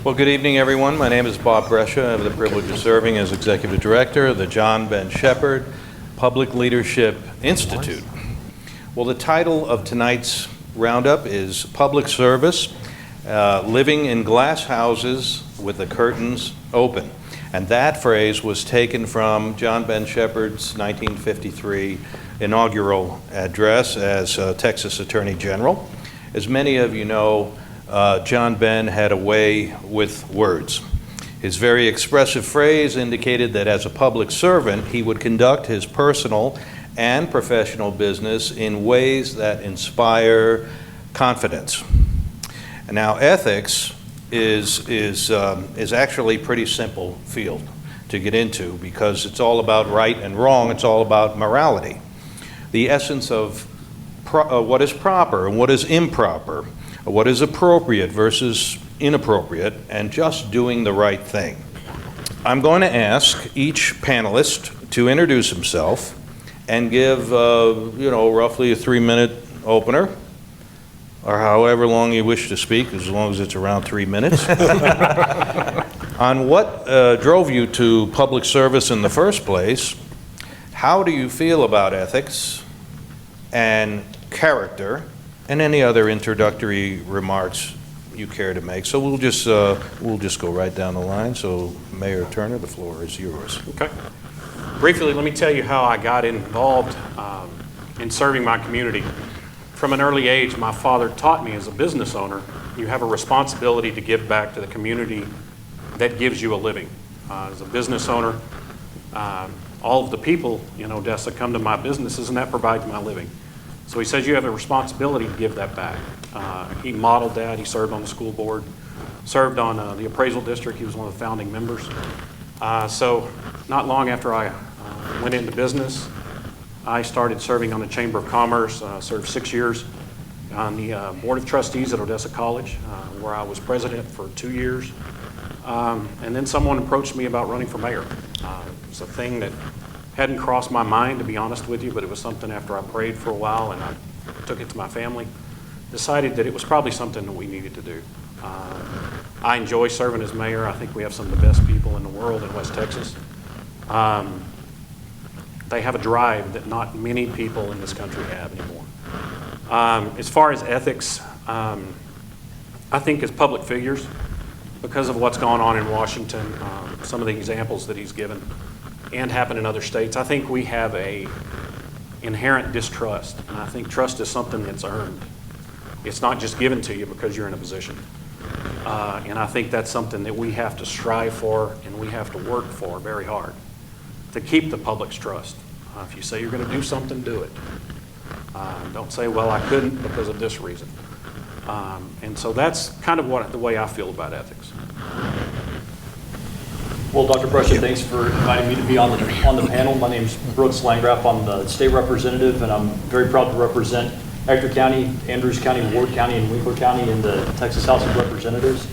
Well, good evening, everyone. My name is Bob Brescia. I have the privilege of serving as Executive Director of the John Ben Shepherd Public Leadership Institute. Well, the title of tonight's roundup is Public Service, Living in Glass Houses with the Curtains Open. And that phrase was taken from John Ben Shepherd's 1953 inaugural address as Texas Attorney General. As many of you know, John Ben had a way with words. His very expressive phrase indicated that as a public servant, he would conduct his personal and professional business in ways that inspire confidence. And now, ethics is actually a pretty simple field to get into because it's all about right and wrong. It's all about morality. The essence of what is proper and what is improper, what is appropriate versus inappropriate, and just doing the right thing. I'm going to ask each panelist to introduce himself and give, roughly a 3-minute opener, or however long you wish to speak, as long as it's around 3 minutes, on what drove you to public service in the first place. How do you feel about ethics and character, and any other introductory remarks you care to make. So we'll just go right down the line. So Mayor Turner, the floor is yours. Okay. Briefly, let me tell you how I got involved in serving my community. From an early age, my father taught me as a business owner, you have a responsibility to give back to the community that gives you a living. As a business owner, all of the people in Odessa come to my businesses, and that provides my living. So he says you have a responsibility to give that back. He modeled that. He served on the school board, served on the appraisal district. He was one of the founding members. So not long after I went into business, I started serving on the Chamber of Commerce, served 6 years on the Board of Trustees at Odessa College, where I was president for 2 years. And then someone approached me about running for mayor. It was a thing that hadn't crossed my mind, to be honest with you, but it was something after I prayed for a while and I took it to my family, decided that it was probably something that we needed to do. I enjoy serving as mayor. I think we have some of the best people in the world in West Texas. They have a drive that not many people in this country have anymore. As far as ethics, I think as public figures, because of what's gone on in Washington, some of the examples that he's given, and happen in other states, I think we have a inherent distrust. And I think trust is something that's earned. It's not just given to you because you're in a position. And I think that's something that we have to strive for and we have to work for very hard to keep the public's trust. If you say you're going to do something, do it. Don't say, well, I couldn't because of this reason. And so that's kind of the way I feel about ethics. Well, Dr. Brescia, thanks for inviting me to be on the panel. My name is Brooks Landgraf. I'm the state representative, and I'm very proud to represent Ector County, Andrews County, Ward County, and Winkler County in the Texas House of Representatives.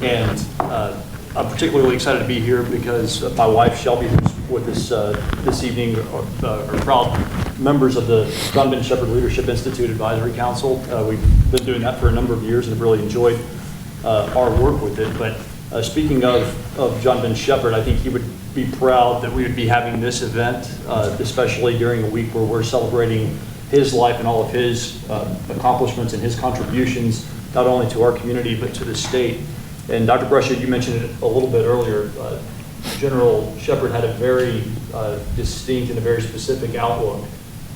And I'm particularly excited to be here because my wife, Shelby, who's with us this evening, are proud members of the John Ben Shepherd Leadership Institute Advisory Council. We've been doing that for a number of years and have really enjoyed our work with it. But speaking of John Ben Shepherd, I think he would be proud that we would be having this event, especially during a week where we're celebrating his life and all of his accomplishments and his contributions, not only to our community, but to the state. And Dr. Brescia, you mentioned it a little bit earlier, General Shepherd had a very distinct and a very specific outlook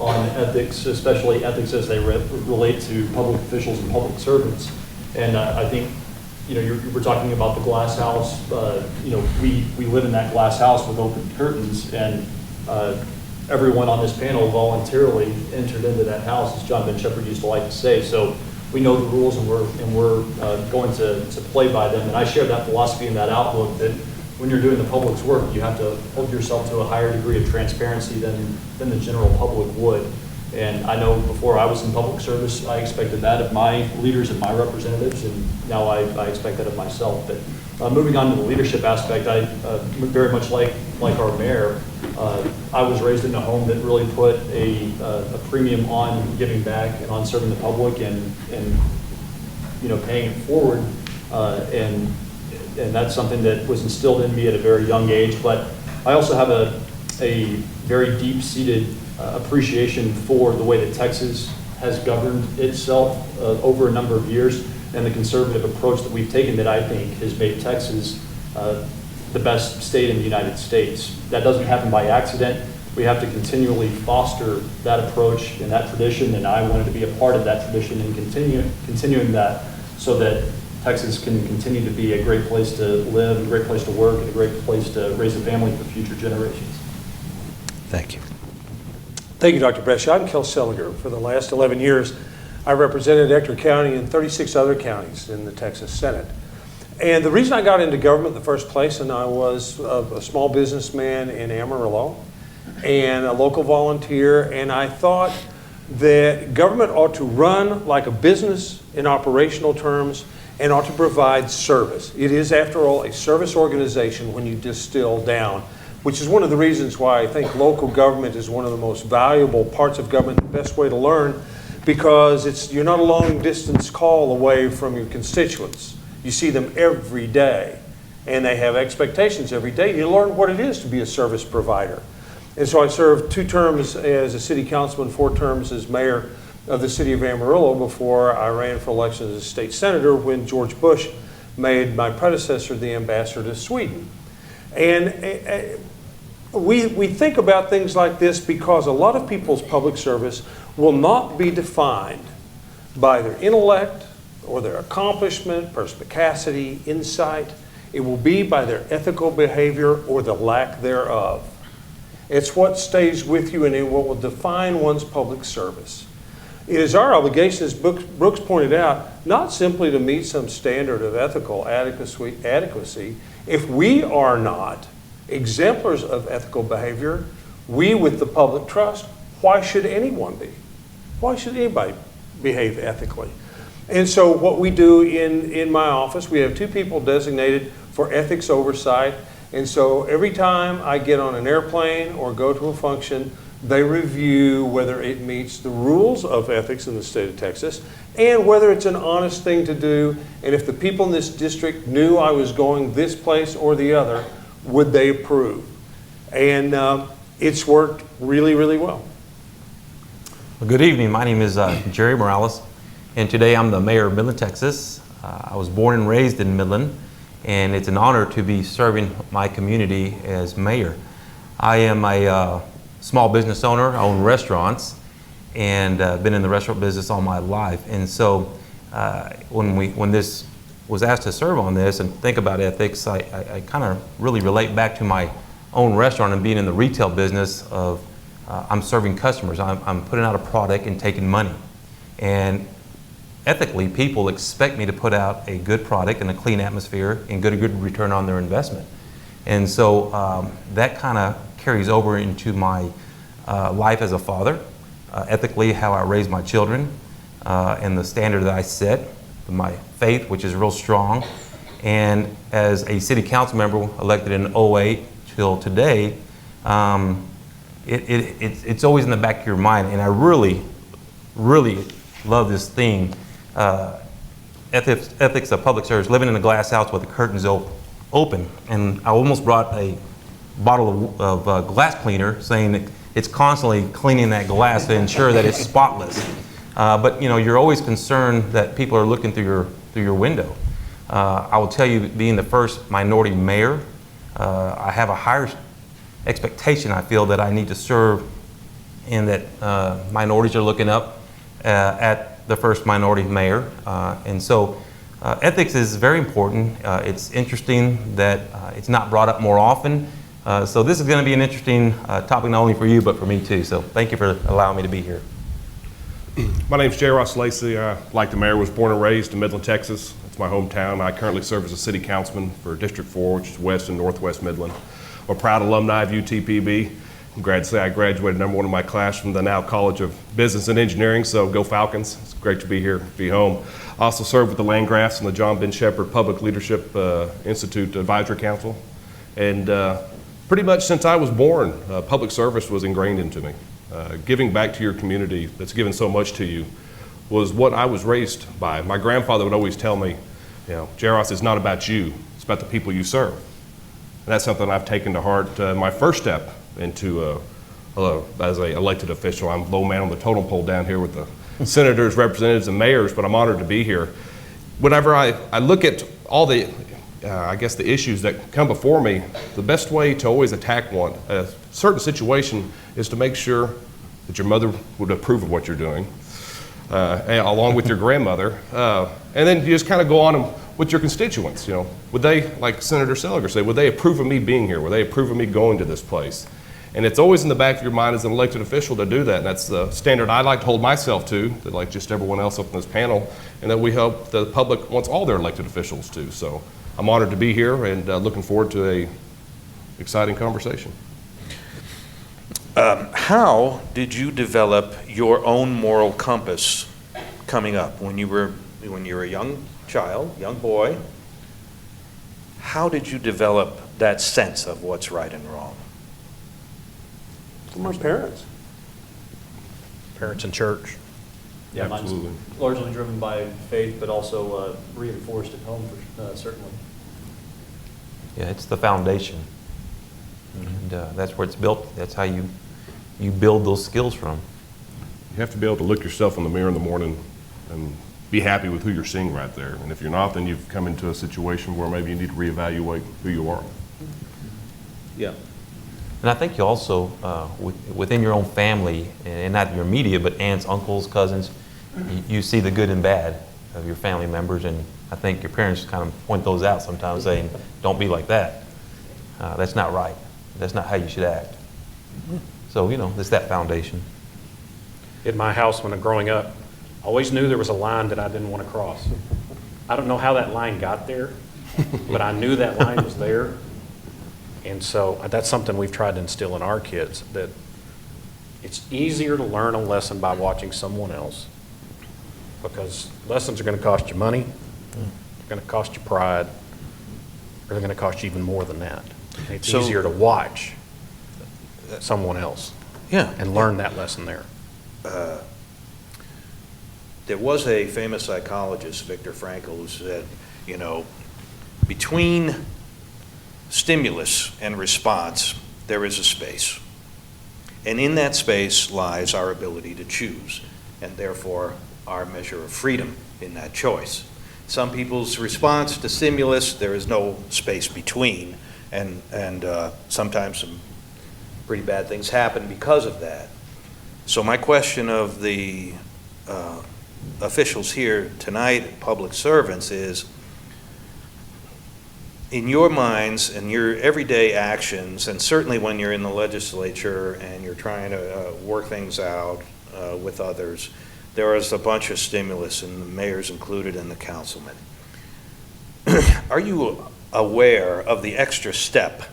on ethics, especially ethics as they relate to public officials and public servants. And I think, you were talking about the glass house. We live in that glass house with open curtains, and everyone on this panel voluntarily entered into that house, as John Ben Shepherd used to like to say. So we know the rules, and we're going to play by them. And I share that philosophy and that outlook that when you're doing the public's work, you have to hold yourself to a higher degree of transparency than the general public would. And I know before I was in public service, I expected that of my leaders and my representatives, and now I expect that of myself. But moving on to the leadership aspect, I very much like our mayor, I was raised in a home that really put a premium on giving back and on serving the public and paying it forward. And and that's something that was instilled in me at a very young age. But I also have a very deep-seated appreciation for the way that Texas has governed itself over a number of years, and the conservative approach that we've taken that I think has made Texas the best state in the United States. That doesn't happen by accident. We have to continually foster that approach and that tradition, and I wanted to be a part of that tradition and continuing that so that Texas can continue to be a great place to live, a great place to work, and a great place to raise a family for future generations. Thank you. Thank you, Dr. Brescia. I'm Kel Seliger. For the last 11 years, I represented Ector County and 36 other counties in the Texas Senate. And the reason I got into government in the first place, and I was a small businessman in Amarillo and a local volunteer, and I thought that government ought to run like a business in operational terms and ought to provide service. It is, after all, a service organization when you distill down, which is one of the reasons why I think local government is one of the most valuable parts of government, the best way to learn, because you're not a long distance call away from your constituents. You see them every day, and they have expectations every day. You learn what it is to be a service provider. And so I served 2 terms as a city councilman, 4 terms as mayor of the city of Amarillo before I ran for election as a state senator when George Bush made my predecessor the ambassador to Sweden. And we think about things like this because a lot of people's public service will not be defined by their intellect or their accomplishment, perspicacity, insight. It will be by their ethical behavior or the lack thereof. It's what stays with you and what will define one's public service. It is our obligation, as Brooks pointed out, not simply to meet some standard of ethical adequacy. If we are not exemplars of ethical behavior, we with the public trust, why should anyone be? Why should anybody behave ethically? And so what we do in my office, we have 2 people designated for ethics oversight. And so every time I get on an airplane or go to a function, they review whether it meets the rules of ethics in the state of Texas and whether it's an honest thing to do. And if the people in this district knew I was going this place or the other, would they approve? And it's worked really, really well. Well, good evening. My name is Jerry Morales, and today I'm the mayor of Midland, Texas. I was born and raised in Midland, and it's an honor to be serving my community as mayor. I am a small business owner. I own restaurants, and been in the restaurant business all my life. And so when this was asked to serve on this and think about ethics, I kind of really relate back to my own restaurant and being in the retail business of I'm serving customers. I'm putting out a product and taking money. And ethically, people expect me to put out a good product in a clean atmosphere and get a good return on their investment. And so that kind of carries over into my life as a father, ethically how I raise my children, and the standard that I set, my faith, which is real strong. And as a city council member elected in 2008 till today, it's always in the back of your mind. And I really, really love this theme, ethics of public service, living in a glass house with the curtains open. And I almost brought a bottle of glass cleaner, saying that it's constantly cleaning that glass to ensure that it's spotless. But you know, you're always concerned that people are looking through your window. I will tell you, being the first minority mayor, I have a higher expectation, I feel, that I need to serve, and that minorities are looking up at the first minority mayor. And so ethics is very important. It's interesting that it's not brought up more often. So this is going to be an interesting topic not only for you, but for me too. So thank you for allowing me to be here. My name is J. Ross Lacey. Like the mayor, was born and raised in Midland, Texas. It's my hometown. I currently serve as a city councilman for District 4, which is West and Northwest Midland. I'm a proud alumni of UTPB. I'm glad to say I graduated #1 in my class from the now College of Business and Engineering, so go Falcons. It's great to be here, be home. I also served with the Landgrafts and the John Ben Shepherd Public Leadership Institute Advisory Council. And pretty much since I was born, public service was ingrained into me. Giving back to your community that's given so much to you was what I was raised by. My grandfather would always tell me, you know, J. Ross, it's not about you, it's about the people you serve. And that's something I've taken to heart. My first step into as an elected official, I'm low man on the totem pole down here with the senators, representatives, and mayors, but I'm honored to be here. Whenever I look at all the, I guess the issues that come before me, the best way to always attack a certain situation is to make sure that your mother would approve of what you're doing, along with your grandmother, and then you just kind of go on with your constituents. You know, would they, like Senator Seliger said, would they approve of me being here? Would they approve of me going to this place? And it's always in the back of your mind as an elected official to do that. And that's the standard I like to hold myself to, that like just everyone else up in this panel, and that we hope the public wants all their elected officials to. So I'm honored to be here and looking forward to a exciting conversation. How did you develop your own moral compass coming up when you were a young child, young boy? How did you develop that sense of what's right and wrong? From my parents. Parents in church. Yeah, Absolutely. mine's largely driven by faith, but also reinforced at home, certainly. Yeah, it's the foundation. And that's where it's built. That's how you build those skills from. You have to be able to look yourself in the mirror in the morning and be happy with who you're seeing right there. And if you're not, then you've come into a situation where maybe you need to reevaluate who you are. Yeah. And I think you also, within your own family, and not your immediate, but aunts, uncles, cousins, you see the good and bad of your family members, and I think your parents kind of point those out sometimes, saying, don't be like that. That's not right. That's not how you should act. So, you know, it's that foundation. In my house when I'm growing up, I always knew there was a line that I didn't want to cross. I don't know how that line got there, but I knew that line was there. And so that's something we've tried to instill in our kids, that it's easier to learn a lesson by watching someone else, because lessons are going to cost you money, they're going to cost you pride, or they're going to cost you even more than that. And it's So- easier to watch someone else and learn that lesson there. There was a famous psychologist, Viktor Frankl, who said, you know, between stimulus and response, there is a space. And in that space lies our ability to choose, and therefore our measure of freedom in that choice. Some people's response to stimulus, there is no space between, and sometimes some pretty bad things happen because of that. So my question of the officials here tonight, public servants, is, in your minds and your everyday actions, and certainly when you're in the legislature and you're trying to work things out with others, there is a bunch of stimulus, and the mayor's included and the councilman. Are you aware of the extra step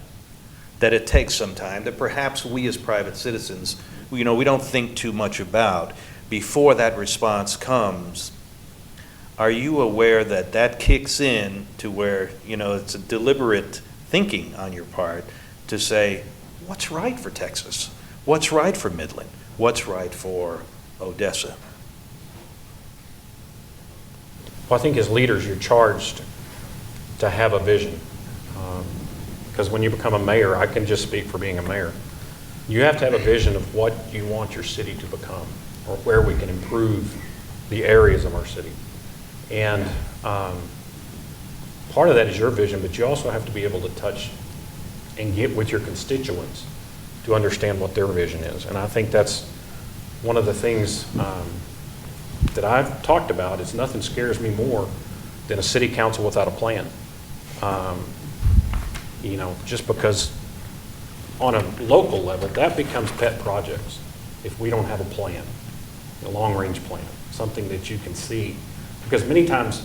that it takes sometime that perhaps we as private citizens, you know, we don't think too much about before that response comes? Are you aware that that kicks in to where, you know, it's a deliberate thinking on your part to say, what's right for Texas? What's right for Midland? What's right for Odessa? Well, I think as leaders, you're charged to have a vision. Because when you become a mayor, I can just speak for being a mayor. You have to have a vision of what you want your city to become, or where we can improve the areas of our city. And part of that is your vision, but you also have to be able to touch and get with your constituents to understand what their vision is. And I think that's one of the things that I've talked about, is nothing scares me more than a city council without a plan. You know, just because on a local level, that becomes pet projects if we don't have a plan, a long-range plan, something that you can see. Because many times,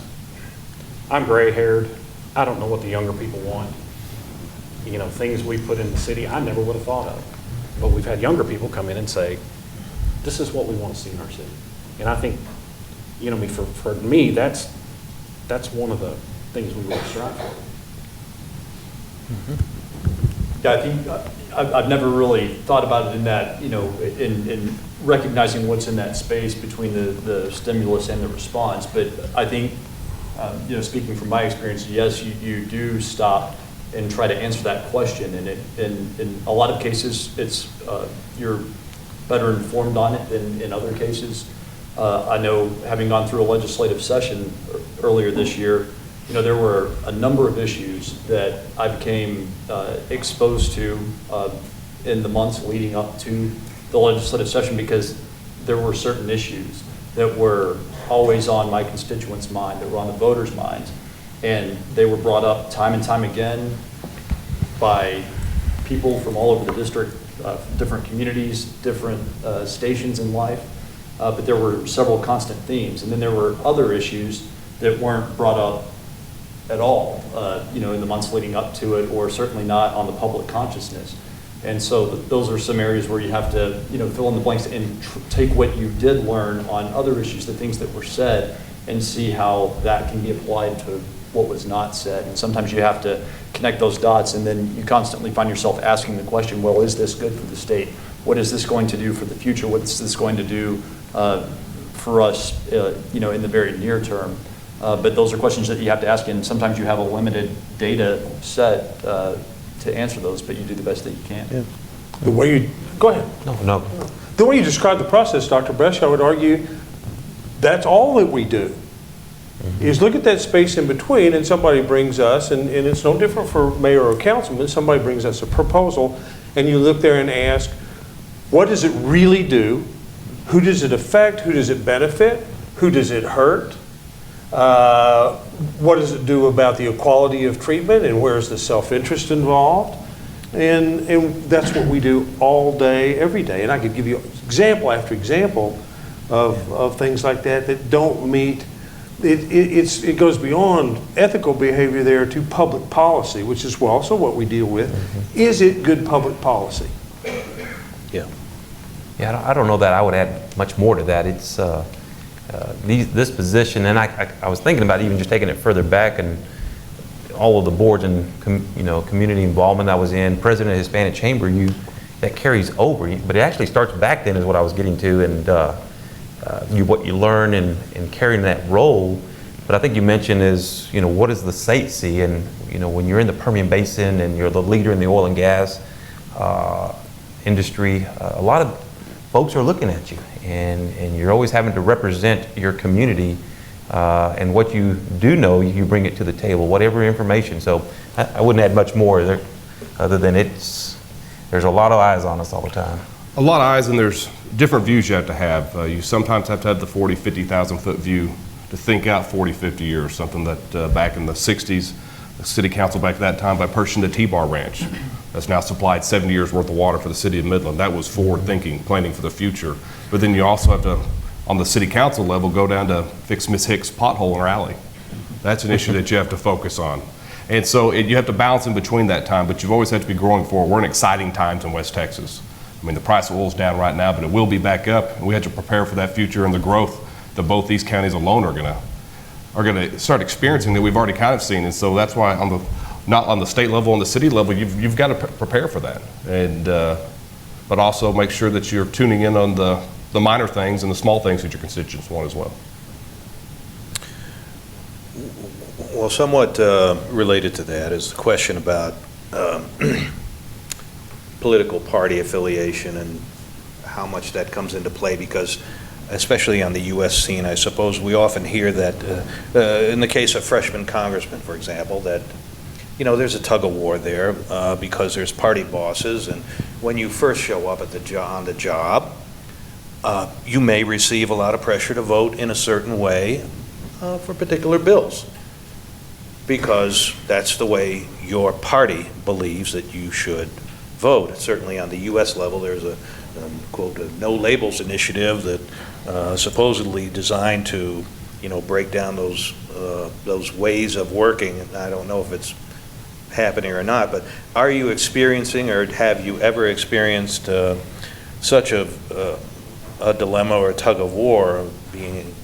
I'm gray-haired, I don't know what the younger people want. You know, things we put in the city, I never would have thought of. But we've had younger people come in and say, this is what we want to see in our city. And I think, you know, for me, that's one of the things we really strive for. Yeah, I think I've never really thought about it in that, you know, in recognizing what's in that space between the stimulus and the response. But I think speaking from my experience, yes, you do stop and try to answer that question. And in a lot of cases, it's you're better informed on it than in other cases. I know, having gone through a legislative session earlier this year, there were a number of issues that I became exposed to in the months leading up to the legislative session, because there were certain issues that were always on my constituents' mind, that were on the voters' minds, and they were brought up time and time again by people from all over the district, different communities, different stations in life, but there were several constant themes. And then there were other issues that weren't brought up at all, in the months leading up to it, or certainly not on the public consciousness. And so those are some areas where you have to, fill in the blanks and take what you did learn on other issues, the things that were said, and see how that can be applied to what was not said. And sometimes you have to connect those dots, and then you constantly find yourself asking the question, well, is this good for the state? What is this going to do for the future? What's this going to do for us, in the very near term? But those are questions that you have to ask, and sometimes you have a limited data set to answer those, but you do the best that you can. Yeah. The way you, go ahead. No. The way you describe the process, Dr. Brescia, I would argue that's all that we do. Is look at that space in between, and somebody brings us, and it's no different for mayor or councilman, somebody brings us a proposal, and you look there and ask, what does it really do? Who does it affect? Who does it benefit? Who does it hurt? What does it do about the equality of treatment, and where's the self-interest involved? And that's what we do all day, every day. And I could give you example after example of things like that don't meet. It goes beyond ethical behavior there to public policy, which is also what we deal with. Is it good public policy? Yeah, I don't know that I would add much more to that. It's this position, and I was thinking about even just taking it further back, and all of the boards and community involvement I was in, president of Hispanic Chamber, that carries over, but it actually starts back then is what I was getting to, and what you learn in carrying that role. But I think you mentioned is, what does the state see? And, when you're in the Permian Basin and you're the leader in the oil and gas industry, a lot of folks are looking at you, and you're always having to represent your community, and what you do know, you bring it to the table, whatever information. So I wouldn't add much more there, other than there's a lot of eyes on us all the time. A lot of eyes, and there's different views you have to have. You sometimes have to have the 40, 50,000 foot view to think out 40, 50 years, something that back in the 60s, the city council back at that time by purchasing the T-Bar Ranch that's now supplied 70 years worth of water for the city of Midland. That was forward thinking, planning for the future. But then you also have to, on the city council level, go down to fix Miss Hicks' pothole in her alley. That's an issue that you have to focus on. And so you have to balance in between that time, but you've always had to be growing forward. We're in exciting times in West Texas. I mean, the price of oil is down right now, but it will be back up, and we have to prepare for that future and the growth that both these counties alone are gonna start experiencing that we've already kind of seen. And so that's why not on the state level, on the city level, you've got to prepare for that, and but also make sure that you're tuning in on the minor things and the small things that your constituents want as well. Well, somewhat related to that is the question about political party affiliation and how much that comes into play, because especially on the U.S. scene, I suppose we often hear that in the case of freshman congressmen, for example, that there's a tug of war there because there's party bosses, and when you first show up on the job, you may receive a lot of pressure to vote in a certain way for particular bills, because that's the way your party believes that you should vote. Certainly on the U.S. level, there's a quote, a no labels initiative that supposedly designed to, break down those ways of working. And I don't know if it's happening or not, but are you experiencing, or have you ever experienced such a dilemma or a tug of war of being,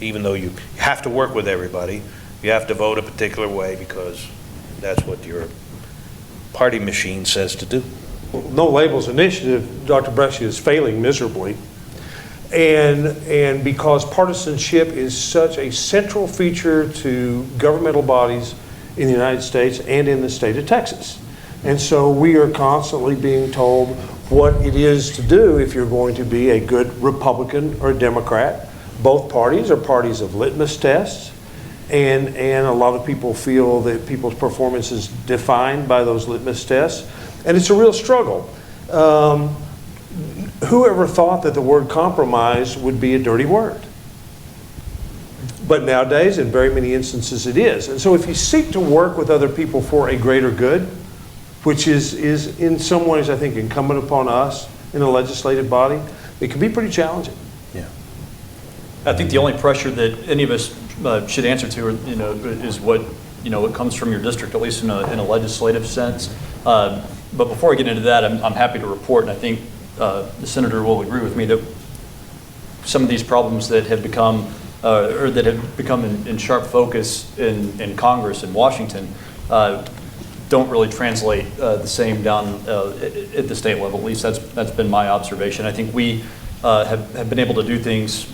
even though you have to work with everybody, you have to vote a particular way because that's what your party machine says to do? No Labels initiative, Dr. Brescia, is failing miserably. And because partisanship is such a central feature to governmental bodies in the United States and in the state of Texas. And so we are constantly being told what it is to do if you're going to be a good Republican or Democrat. Both parties are parties of litmus tests, and a lot of people feel that people's performance is defined by those litmus tests, and it's a real struggle. Whoever thought that the word compromise would be a dirty word? But nowadays, in very many instances, it is. And so if you seek to work with other people for a greater good, which is in some ways, I think, incumbent upon us in a legislative body, it can be pretty challenging. Yeah. I think the only pressure that any of us should answer to, is what comes from your district, at least in a legislative sense. But before I get into that, I'm happy to report, and I think the senator will agree with me, that some of these problems that have become in sharp focus in Congress in Washington don't really translate the same down at the state level. At least that's been my observation. I think we have been able to do things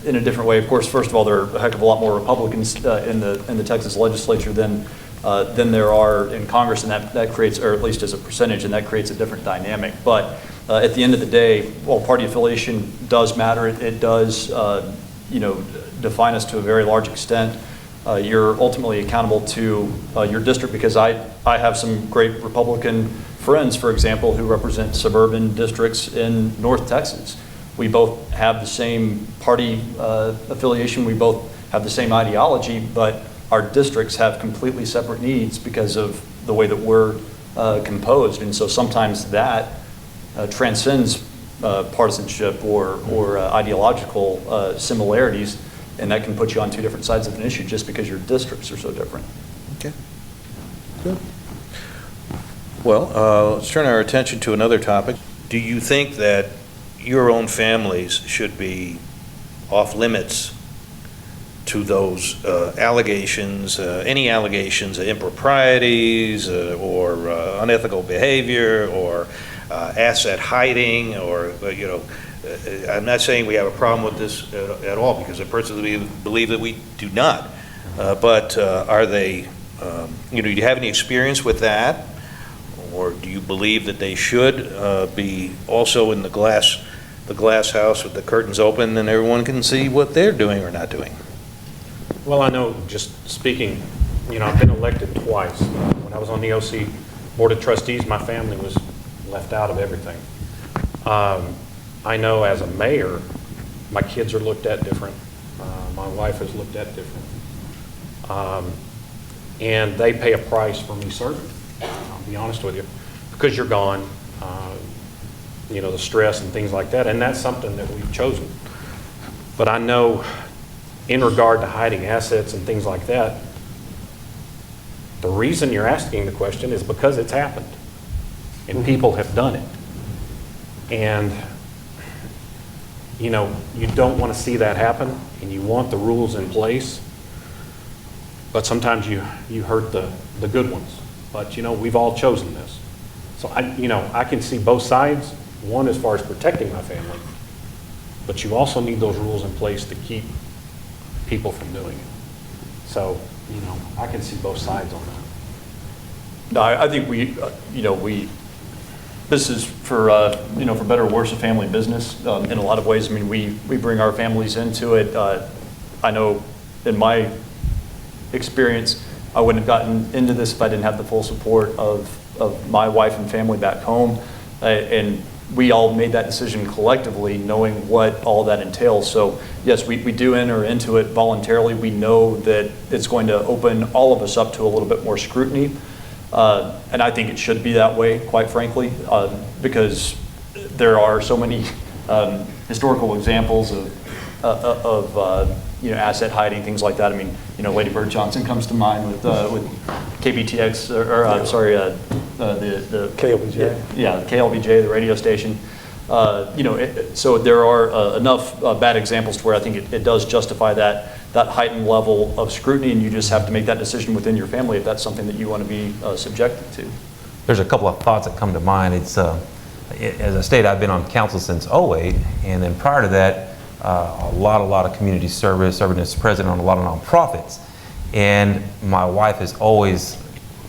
in a different way. Of course, first of all, there are a heck of a lot more Republicans in the Texas legislature than there are in Congress, and that creates, or at least as a percentage, and that creates a different dynamic. But at the end of the day, while party affiliation does matter, it does define us to a very large extent. You're ultimately accountable to your district, because I have some great Republican friends, for example, who represent suburban districts in North Texas. We both have the same party affiliation, we both have the same ideology, but our districts have completely separate needs because of the way that we're composed. And so sometimes that transcends partisanship or ideological similarities, and that can put you on two different sides of an issue just because your districts are so different. Okay. Good. Well, let's turn our attention to another topic. Do you think that your own families should be off limits to those allegations, any allegations of improprieties or unethical behavior or asset hiding, or I'm not saying we have a problem with this at all, because I personally believe that we do not. But are they, do you have any experience with that? Or do you believe that they should be also in the glass house with the curtains open and everyone can see what they're doing or not doing? Well, I know, just speaking, I've been elected twice. When I was on the OC Board of Trustees, my family was left out of everything. I know as a mayor, my kids are looked at different. My wife is looked at different. And they pay a price for me serving, I'll be honest with you, because you're gone, the stress and things like that, and that's something that we've chosen. But I know in regard to hiding assets and things like that, the reason you're asking the question is because it's happened, and people have done it. And you don't want to see that happen, and you want the rules in place, but sometimes you hurt the good ones. But we've all chosen this. So I can see both sides. One, as far as protecting my family, but you also need those rules in place to keep people from doing it. So I can see both sides on that. No, I think this is for for better or worse a family business in a lot of ways. I mean, we bring our families into it. I know in my experience, I wouldn't have gotten into this if I didn't have the full support of my wife and family back home, and we all made that decision collectively, knowing what all that entails. So yes, we do enter into it voluntarily. We know that it's going to open all of us up to a little bit more scrutiny. And I think it should be that way, quite frankly, because there are so many historical examples of asset hiding, things like that. I mean, Lady Bird Johnson comes to mind with KBTX, the KLBJ. Yeah, KLBJ, the radio station. So there are enough bad examples to where I think it does justify that heightened level of scrutiny, and you just have to make that decision within your family if that's something that you want to be subjected to. There's a couple of thoughts that come to mind. It's as I stated, I've been on council since '08, and then prior to that, a lot of community service, serving as president on a lot of nonprofits. And my wife has always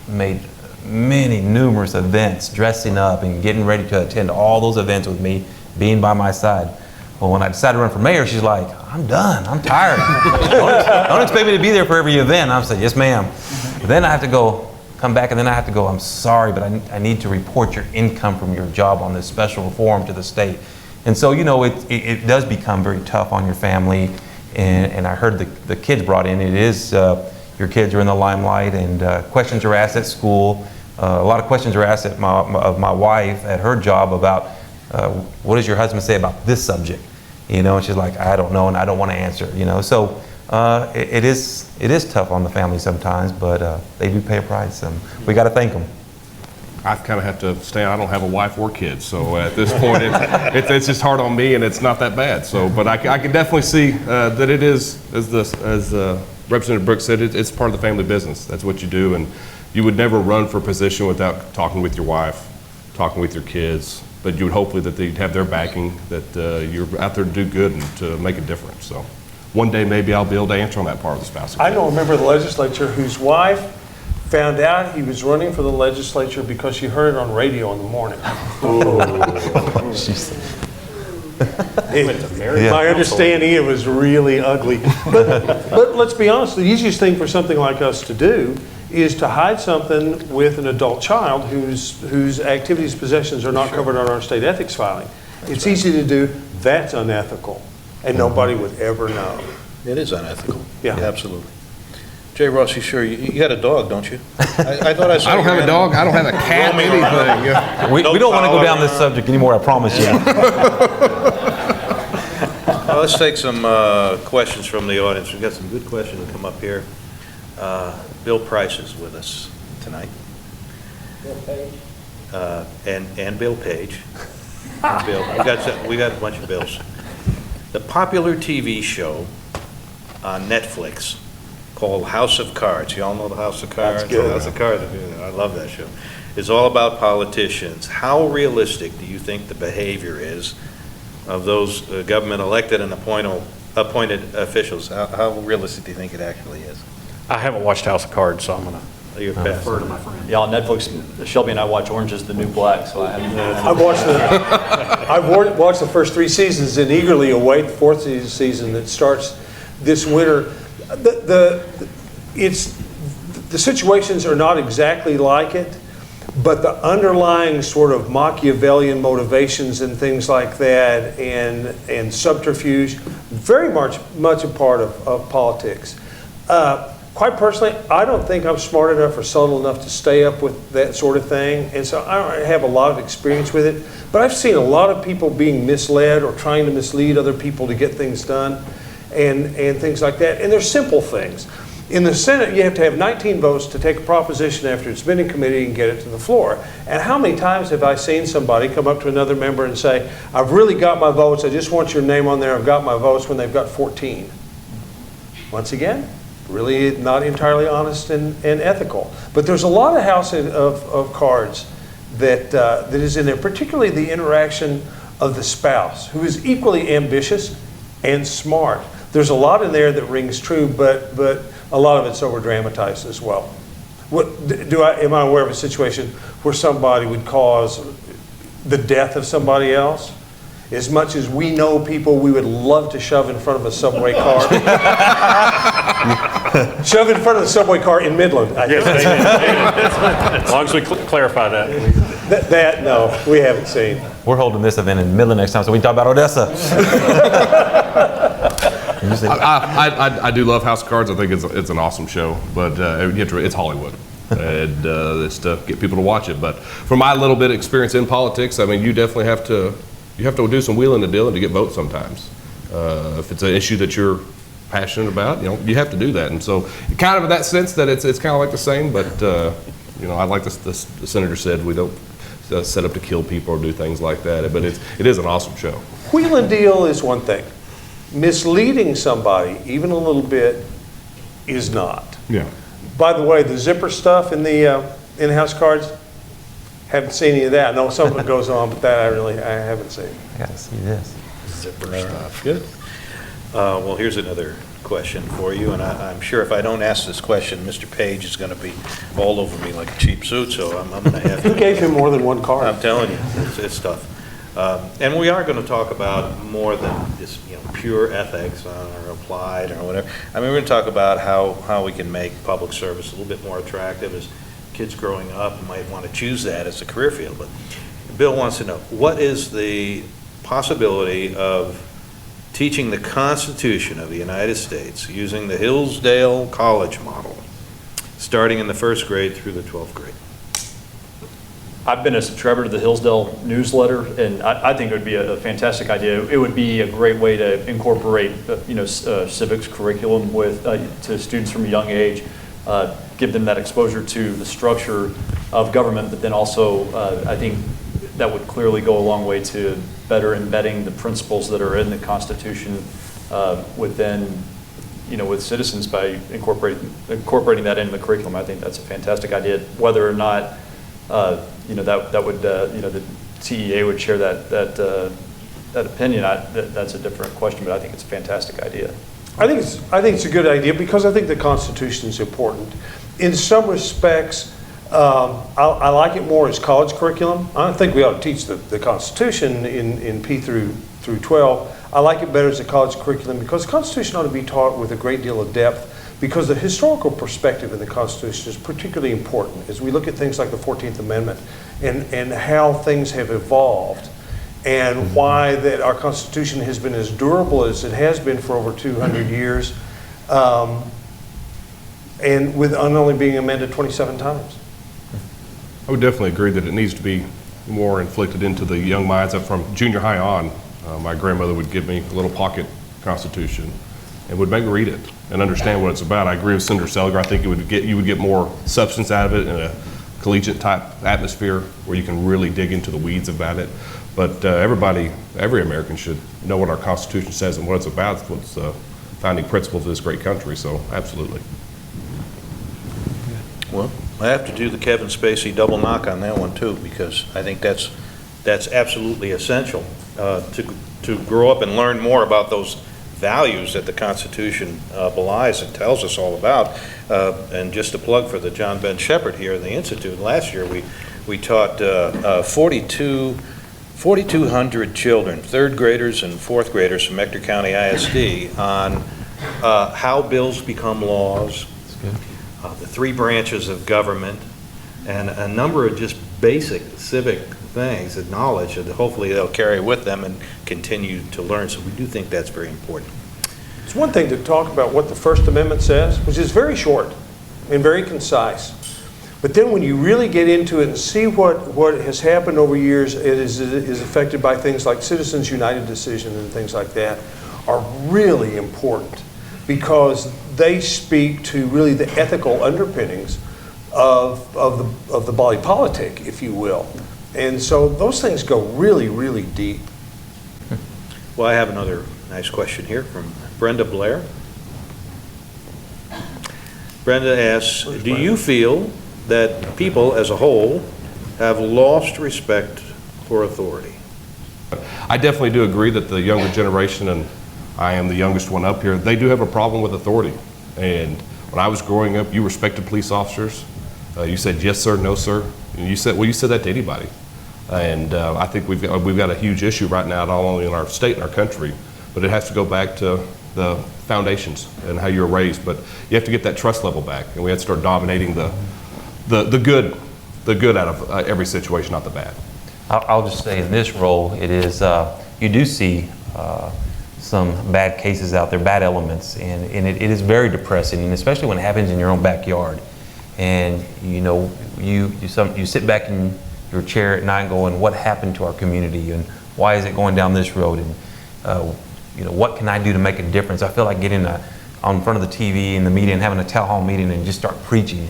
made numerous events, dressing up and getting ready to attend all those events with me, being by my side. Well, when I decided to run for mayor, she's like, I'm done, I'm tired. don't expect me to be there for every event. I'm saying, yes, ma'am. But then I have to come back, and then I have to go, I'm sorry, but I need to report your income from your job on this special form to the state. And so, you know, it does become very tough on your family. And I heard the kids brought in. It is, your kids are in the limelight, and questions are asked at school. A lot of questions are asked of my wife at her job about, what does your husband say about this subject? You know, and she's like, I don't know, and I don't want to answer, you know. So it is tough on the family sometimes, but they do pay a price, and we got to thank them. I kind of have to stay. I don't have a wife or kids, so at this point, it's just hard on me, and it's not that bad. So, but I can definitely see that it is, as Representative Brooks said, it's part of the family business. That's what you do, and you would never run for a position without talking with your wife, talking with your kids. But you would hopefully that they'd have their backing, that you're out there to do good and to make a difference. So, one day maybe I'll be able to answer on that part of the spousal. I know a member of the legislature whose wife found out he was running for the legislature because she heard it on radio in the morning. My understanding, it was really ugly. But let's be honest, the easiest thing for something like us to do is to hide something with an adult child whose activities, possessions are not covered on our state ethics filing. It's easy to do. That's unethical, and nobody would ever know. It is unethical. Yeah. Absolutely. Jay Ross, you sure? You got a dog, don't you? I thought I saw I don't your have a dog. I don't have a cat. roaming Anything. around. Yeah. We don't want to go down this subject anymore, I promise you. Well, let's take some questions from the audience. We've got some good questions that come up here. Bill Price is with us tonight. Bill Page. And Bill Page. And Bill. We got a bunch of Bills. The popular TV show on Netflix called House of Cards. You all know the House of Cards? That's good. House of Cards. I love that show. It's all about politicians. How realistic do you think the behavior is of those government elected and appointed officials? How realistic do you think it actually is? I haven't watched House of Cards, so I'm going to You're fast. defer to my friend. Yeah, on Netflix, Shelby and I watch Orange is the New Black, so I haven't. I've watched the first 3 seasons and eagerly await the 4th season that starts this winter. The situations are not exactly like it, but the underlying sort of Machiavellian motivations and things like that, and subterfuge, very much a part of politics. Quite personally, I don't think I'm smart enough or subtle enough to stay up with that sort of thing, and so I don't have a lot of experience with it. But I've seen a lot of people being misled or trying to mislead other people to get things done, and things like that. And they're simple things. In the Senate, you have to have 19 votes to take a proposition after it's been in committee and get it to the floor. And how many times have I seen somebody come up to another member and say, I've really got my votes, I just want your name on there, I've got my votes, when they've got 14. Once again, really not entirely honest and ethical. But there's a lot of House of Cards that is in there, particularly the interaction of the spouse, who is equally ambitious and smart. There's a lot in there that rings true, but a lot of it's over-dramatized as well. Am I aware of a situation where somebody would cause the death of somebody else? As much as we know people we would love to shove in front of a subway car. Shove in front of the subway car in Midland. As long as we clarify that. No, we haven't seen. We're holding this event in Midland next time, so we can talk about Odessa. I do love House of Cards. I think it's an awesome show, but it's Hollywood. And it's to get people to watch it. But from my little bit of experience in politics, I mean, you definitely have to do some wheeling and dealing to get votes sometimes. If it's an issue that you're passionate about, you have to do that. And so, kind of in that sense, that it's kind of like the same. But I like the senator said, we don't set up to kill people or do things like that. But it is an awesome show. Wheel and deal is one thing. Misleading somebody, even a little bit, is not. Yeah. By the way, the zipper stuff in the House Cards, Haven't seen any of that. I know some of it goes on, but that I haven't seen. I gotta see this. Zipper stuff. Good. Well, here's another question for you, and I'm sure if I don't ask this question, Mr. Page is going to be all over me like a cheap suit, so I'm going to have Who to. gave him more than one card? I'm telling you, it's tough. And we are going to talk about more than just, pure ethics or applied or whatever. I mean, we're going to talk about how we can make public service a little bit more attractive as kids growing up might want to choose that as a career field. But Bill wants to know, what is the possibility of teaching the Constitution of the United States using the Hillsdale College model, starting in the 1st grade through the 12th grade? I've been a subscriber to the Hillsdale newsletter, and I think it would be a fantastic idea. It would be a great way to incorporate, civics curriculum to students from a young age, give them that exposure to the structure of government, but then also I think that would clearly go a long way to better embedding the principles that are in the Constitution within, with citizens by incorporating that into the curriculum. I think that's a fantastic idea. Whether or not that would the TEA would share that opinion, that's a different question. But I think it's a fantastic idea. I think it's a good idea because I think the Constitution is important. In some respects, I like it more as college curriculum. I don't think we ought to teach the Constitution in P through 12. I like it better as a college curriculum because the Constitution ought to be taught with a great deal of depth, because the historical perspective in the Constitution is particularly important as we look at things like the 14th Amendment and how things have evolved and why that our Constitution has been as durable as it has been for over 200 years, and with only being amended 27 times. I would definitely agree that it needs to be more inflicted into the young minds. From junior high on, my grandmother would give me a little pocket Constitution and would make me read it and understand what it's about. I agree with Senator Seliger. I think you would get more substance out of it in a collegiate type atmosphere where you can really dig into the weeds about it. But every American should know what our Constitution says and what it's about. It's what's the founding principles of this great country. So absolutely. Well, I have to do the Kevin Spacey double knock on that one too, because I think that's absolutely essential to grow up and learn more about those values that the Constitution belies and tells us all about. And just a plug for the John Ben Shepherd here in the Institute, last year we taught 4,200 children, 3rd graders and 4th graders from Ector County ISD on how bills become laws, the 3 branches of government, and a number of just basic civic things and knowledge that hopefully they'll carry with them and continue to learn. So we do think that's very important. It's one thing to talk about what the First Amendment says, which is very short and very concise. But then when you really get into it and see what has happened over years, it is affected by things like Citizens United decision and things like that, are really important because they speak to really the ethical underpinnings of the body politic, if you will. And so those things go really, really deep. Well, I have another nice question here from Brenda Blair. Brenda asks, do you feel that people as a whole have lost respect for authority? I definitely do agree that the younger generation, and I am the youngest one up here, they do have a problem with authority. And when I was growing up, you respected police officers. You said yes sir, no sir. And you said that to anybody. And I think we've got a huge issue right now, not only in our state and our country, but it has to go back to the foundations and how you were raised. But you have to get that trust level back, and we have to start dominating the good out of every situation, not the bad. I'll just say in this role, it is, you do see some bad cases out there, bad elements, and it is very depressing, and especially when it happens in your own backyard. And you sit back in your chair at night going, what happened to our community, and why is it going down this road, and what can I do to make a difference? I feel like getting on front of the TV and the media and having a town hall meeting and just start preaching.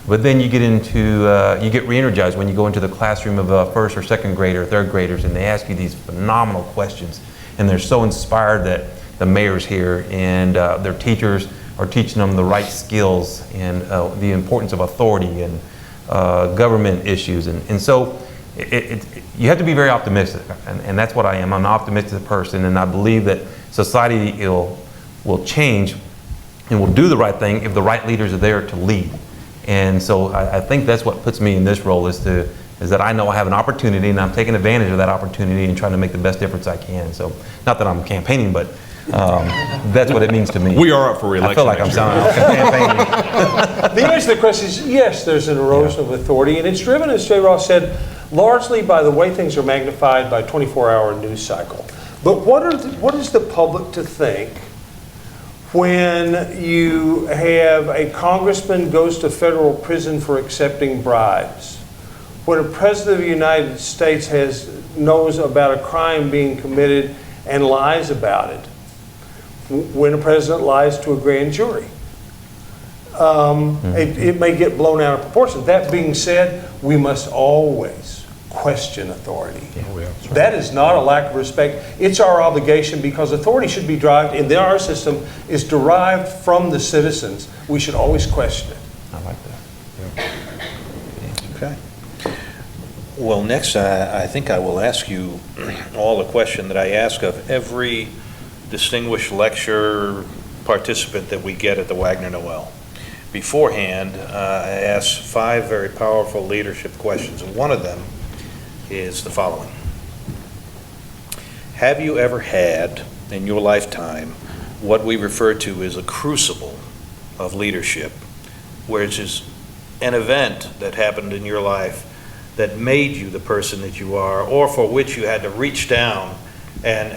But then you get you get re-energized when you go into the classroom of 1st or 2nd grade or 3rd graders, and they ask you these phenomenal questions, and they're so inspired that the mayor's here and their teachers are teaching them the right skills and the importance of authority and government issues. And so you have to be very optimistic, and that's what I am. I'm an optimistic person, and I believe that society will change and will do the right thing if the right leaders are there to lead. And so I think that's what puts me in this role, is that I know I have an opportunity, and I'm taking advantage of that opportunity and trying to make the best difference I can. So not that I'm campaigning, but that's what it means to me. We are up for re-election. I feel like I'm campaigning. The answer to the question is yes, there's an erosion of authority, and it's driven, as Jay Ross said, largely by the way things are magnified by a 24-hour news cycle. But what is the public to think when you have a congressman goes to federal prison for accepting bribes? When a president of the United States knows about a crime being committed and lies about it? When a president lies to a grand jury? It may get blown out of proportion. That being said, we must always question authority. That is not a lack of respect. It's our obligation, because authority should be derived, in our system, is derived from the citizens. We should always question it. I like that. Okay. Well, next, I think I will ask you all a question that I ask of every distinguished lecture participant that we get at the Wagner Noel. Beforehand, I ask 5 very powerful leadership questions, and one of them is the following. Have you ever had, in your lifetime, what we refer to as a crucible of leadership, which is an event that happened in your life that made you the person that you are, or for which you had to reach down and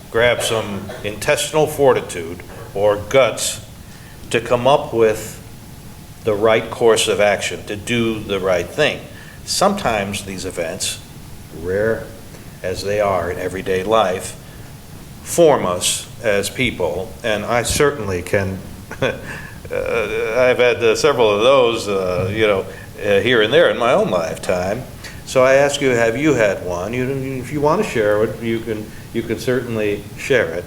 grab some intestinal fortitude or guts to come up with the right course of action, to do the right thing? Sometimes these events, rare as they are in everyday life, form us as people, and I certainly can I've had several of those here and there in my own lifetime. So I ask you, have you had one? If you want to share it, you can certainly share it.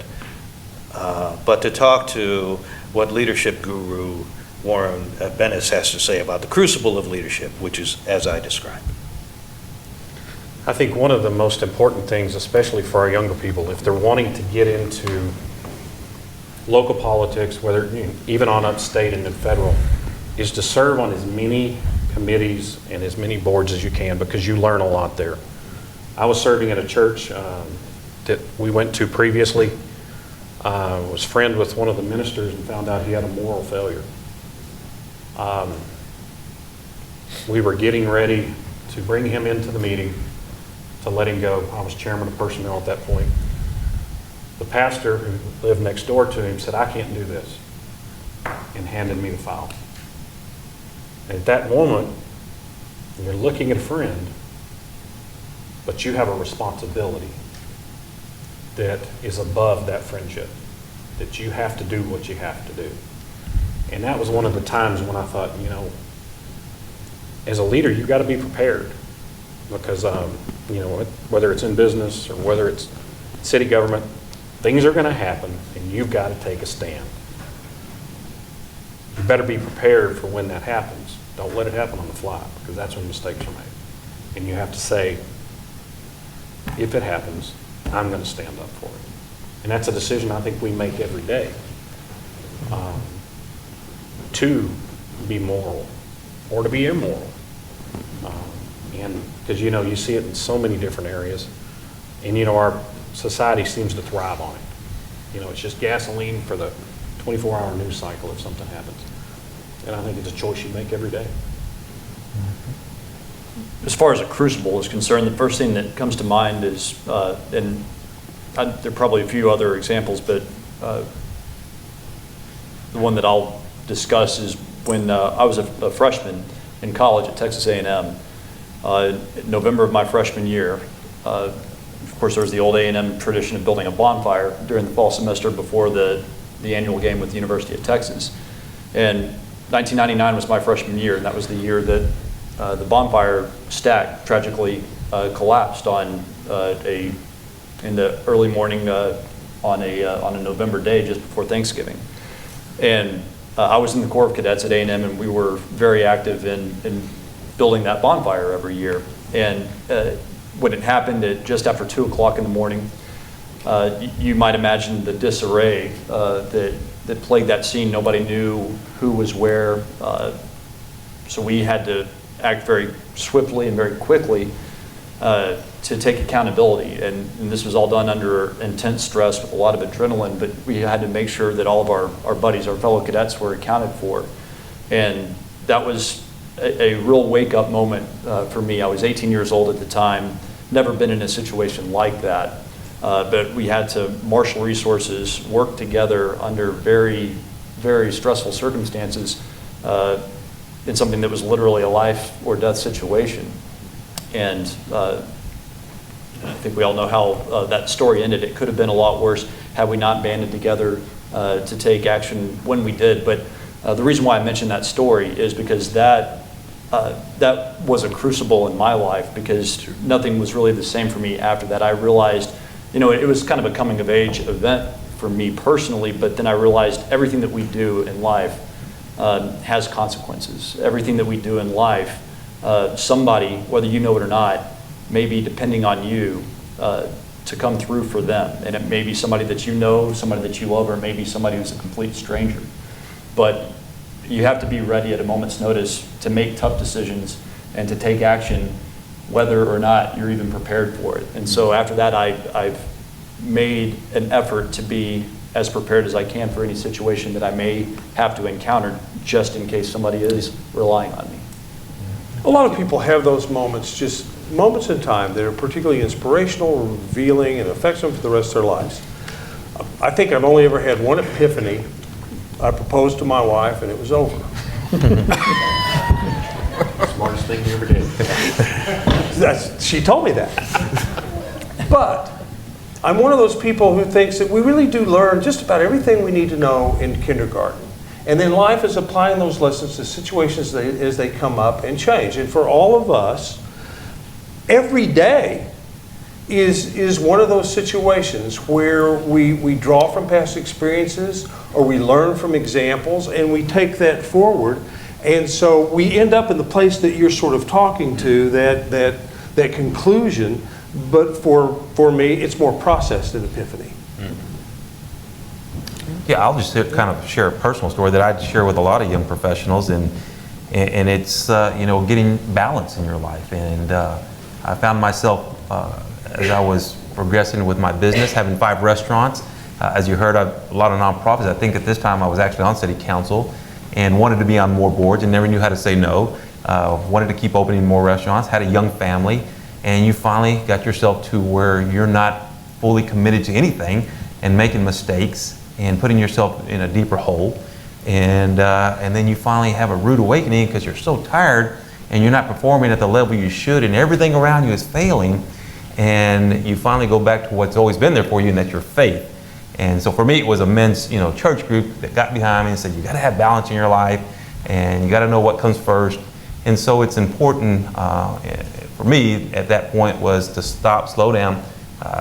But to talk to what leadership guru Warren Bennis has to say about the crucible of leadership, which is as I described. I think one of the most important things, especially for our younger people, if they're wanting to get into local politics, whether even on upstate and then federal, is to serve on as many committees and as many boards as you can, because you learn a lot there. I was serving at a church that we went to previously. Was friend with one of the ministers and found out he had a moral failure. We were getting ready to bring him into the meeting to let him go. I was chairman of personnel at that point. The pastor who lived next door to him said, "I can't do this," and handed me the file. And at that moment, you're looking at a friend, but you have a responsibility that is above that friendship, that you have to do what you have to do. And that was one of the times when I thought, as a leader, you've got to be prepared, because, whether it's in business or whether it's city government, things are going to happen, and you've got to take a stand. You better be prepared for when that happens. Don't let it happen on the fly, because that's when mistakes are made. And you have to say, if it happens, I'm going to stand up for it. And that's a decision I think we make every day, to be moral or to be immoral. And because, you see it in so many different areas. And, our society seems to thrive on it. It's just gasoline for the 24-hour news cycle if something happens. And I think it's a choice you make every day. As far as a crucible is concerned, the first thing that comes to mind is, there are probably a few other examples, but the one that I'll discuss is when I was a freshman in college at Texas A&M. November of my freshman year, of course, there was the old A&M tradition of building a bonfire during the fall semester before the annual game with the University of Texas. And 1999 was my freshman year, and that was the year that the bonfire stack tragically collapsed in the early morning on a November day just before Thanksgiving. And I was in the Corps of Cadets at A&M, and we were very active in building that bonfire every year. And when it happened at just after 2 o'clock in the morning, you might imagine the disarray that plagued that scene. Nobody knew who was where. So we had to act very swiftly and very quickly to take accountability. And this was all done under intense stress with a lot of adrenaline, but we had to make sure that all of our buddies, our fellow cadets, were accounted for. And that was a real wake-up moment for me. I was 18 years old at the time, never been in a situation like that. But we had to marshal resources, work together under very, very stressful circumstances in something that was literally a life or death situation. And I think we all know how that story ended. It could have been a lot worse had we not banded together to take action when we did. But the reason why I mentioned that story is because that was a crucible in my life, because nothing was really the same for me after that. I realized, it was kind of a coming of age event for me personally, but then I realized everything that we do in life has consequences. Everything that we do in life, somebody, whether you know it or not, may be depending on you to come through for them. And it may be somebody that you know, somebody that you love, or it may be somebody who's a complete stranger. But you have to be ready at a moment's notice to make tough decisions and to take action, whether or not you're even prepared for it. And so after that, I've made an effort to be as prepared as I can for any situation that I may have to encounter, just in case somebody is relying on me. A lot of people have those moments, just moments in time that are particularly inspirational, revealing, and affects them for the rest of their lives. I think I've only ever had one epiphany. I proposed to my wife and it was over. Smartest thing you ever did. She told me that. But I'm one of those people who thinks that we really do learn just about everything we need to know in kindergarten. And then life is applying those lessons to situations as they come up and change. And for all of us, every day is one of those situations where we draw from past experiences, or we learn from examples, and we take that forward. And so we end up in the place that you're sort of talking to, that conclusion. But for me, it's more processed than epiphany. Yeah, I'll just kind of share a personal story that I share with a lot of young professionals, and it's getting balance in your life. And I found myself as I was progressing with my business, having 5 restaurants. As you heard, a lot of nonprofits. I think at this time I was actually on city council and wanted to be on more boards and never knew how to say no. Wanted to keep opening more restaurants, had a young family, and you finally got yourself to where you're not fully committed to anything and making mistakes and putting yourself in a deeper hole. And then you finally have a rude awakening because you're so tired and you're not performing at the level you should, and everything around you is failing. And you finally go back to what's always been there for you, and that's your faith. And so for me, it was a men's church group that got behind me and said, you got to have balance in your life, and you got to know what comes first. And so it's important for me at that point was to stop, slow down,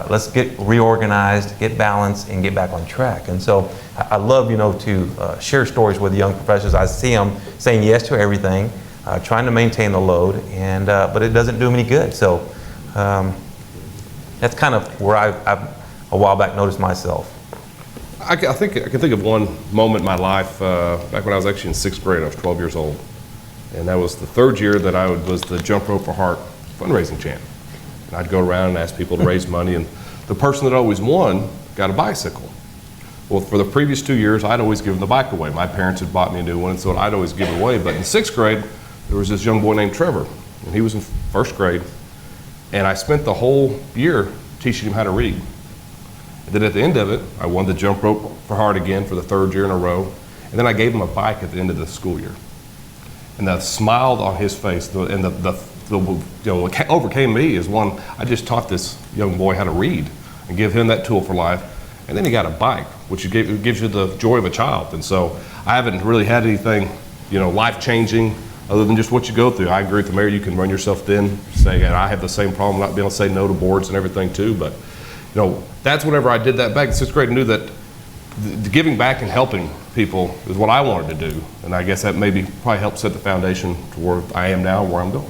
let's get reorganized, get balanced, and get back on track. And so I love, to share stories with young professionals. I see them saying yes to everything, trying to maintain the load, and but it doesn't do them any good. So that's kind of where I a while back noticed myself. I can think of one moment in my life back when I was actually in 6th grade. I was 12 years old, and that was the 3rd year that I was the Jump Rope for Heart fundraising champ. And I'd go around and ask people to raise money, and the person that always won got a bicycle. Well, for the previous 2 years, I'd always given the bike away. My parents had bought me a new one, and so I'd always give it away. But in 6th grade, there was this young boy named Trevor, and he was in 1st grade, and I spent the whole year teaching him how to read. And then at the end of it, I won the Jump Rope for Heart again for the 3rd year in a row, and then I gave him a bike at the end of the school year. And the smile on his face, and what overcame me is, one, I just taught this young boy how to read and give him that tool for life. And then he got a bike, which gives you the joy of a child. And so I haven't really had anything, life-changing other than just what you go through. I agree with the mayor, you can run yourself thin, say, and I have the same problem not being able to say no to boards and everything too. But, that's whenever I did that back in 6th grade, I knew that giving back and helping people is what I wanted to do. And I guess that probably helped set the foundation to where I am now, where I'm going.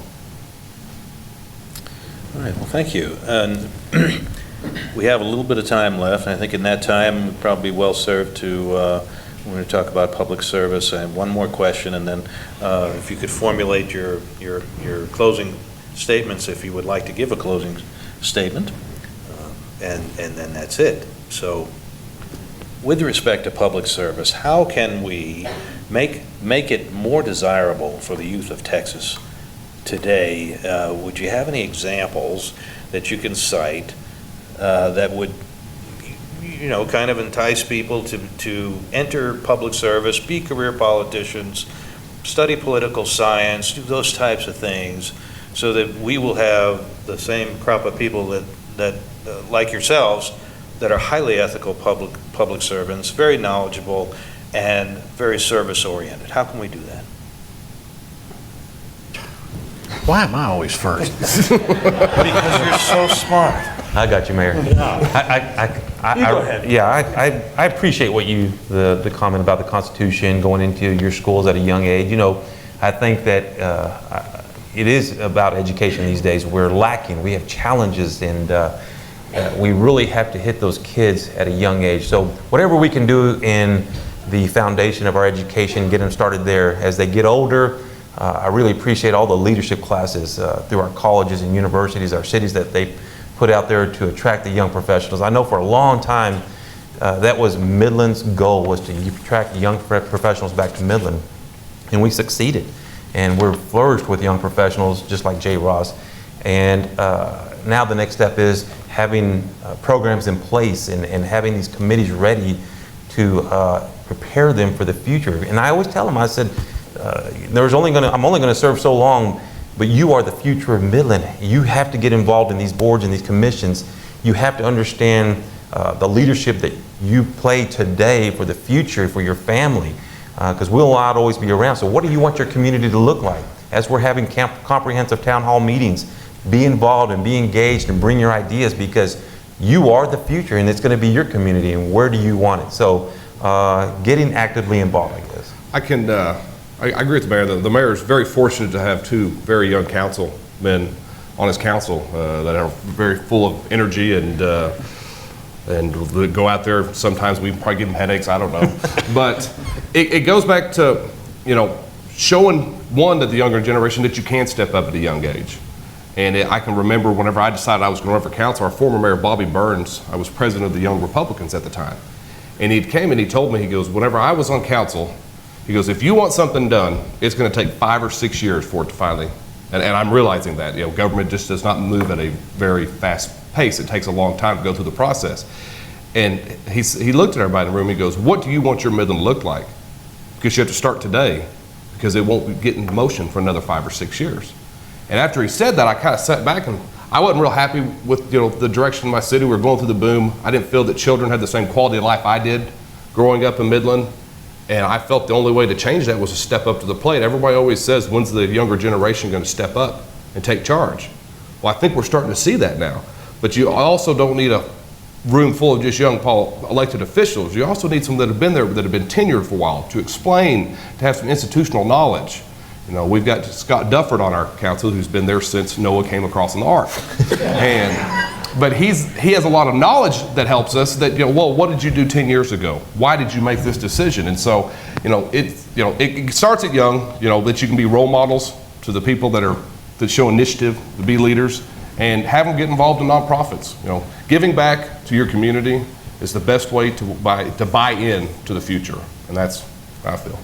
All right, well, thank you. And we have a little bit of time left, and I think in that time, we'd probably be well served to, we're going to talk about public service. I have one more question, and then if you could formulate your closing statements, if you would like to give a closing statement, and then that's it. So, with respect to public service, how can we make it more desirable for the youth of Texas today? Would you have any examples that you can cite that would, kind of entice people to enter public service, be career politicians, study political science, do those types of things, so that we will have the same crop of people that like yourselves, that are highly ethical public servants, very knowledgeable, and very service-oriented? How can we do that? Why am I always first? Because you're so smart. I got you, Mayor. You go ahead. Yeah, I appreciate what the comment about the Constitution, going into your schools at a young age. I think that it is about education these days. We're lacking. We have challenges, and we really have to hit those kids at a young age. So whatever we can do in the foundation of our education, get them started there. As they get older, I really appreciate all the leadership classes through our colleges and universities, our cities, that they put out there to attract the young professionals. I know for a long time that was Midland's goal, was to attract young professionals back to Midland, and we succeeded. And we're flourished with young professionals just like Jay Ross. And now the next step is having programs in place and having these committees ready to prepare them for the future. And I always tell them, I said, I'm only going to serve so long, but you are the future of Midland. You have to get involved in these boards and these commissions. You have to understand the leadership that you play today for the future, for your family, because we'll not always be around. So what do you want your community to look like? As we're having comprehensive town hall meetings, be involved and be engaged and bring your ideas, because you are the future and it's going to be your community, and where do you want it? So getting actively involved, I guess. I agree with the mayor. The mayor is very fortunate to have two very young councilmen on his council that are very full of energy and go out there. Sometimes we probably give them headaches, I don't know. But it goes back to, showing, one, that the younger generation that you can step up at a young age. And I can remember whenever I decided I was going to run for council, our former mayor, Bobby Burns, I was president of the Young Republicans at the time. And he came and he told me, he goes, whenever I was on council, he goes, if you want something done, it's going to take 5 or 6 years for it to finally, and I'm realizing that, government just does not move at a very fast pace. It takes a long time to go through the process. And he looked at everybody in the room, he goes, what do you want your Midland to look like? Because you have to start today, because it won't get in motion for another 5 or 6 years. And after he said that, I kind of sat back, and I wasn't real happy with the direction of my city. We were going through the boom. I didn't feel that children had the same quality of life I did growing up in Midland. And I felt the only way to change that was to step up to the plate. Everybody always says, when's the younger generation going to step up and take charge? Well, I think we're starting to see that now. But you also don't need a room full of just young elected officials. You also need some that have been there, that have been tenured for a while, to explain, to have some institutional knowledge. We've got Scott Dufford on our council, who's been there since Noah came across an ark. But he has a lot of knowledge that helps us, that, well, what did you do 10 years ago? Why did you make this decision? And so, it starts at young, that you can be role models to the people that show initiative, to be leaders, and have them get involved in nonprofits. Giving back to your community is the best way to buy in to the future. And that's how I feel.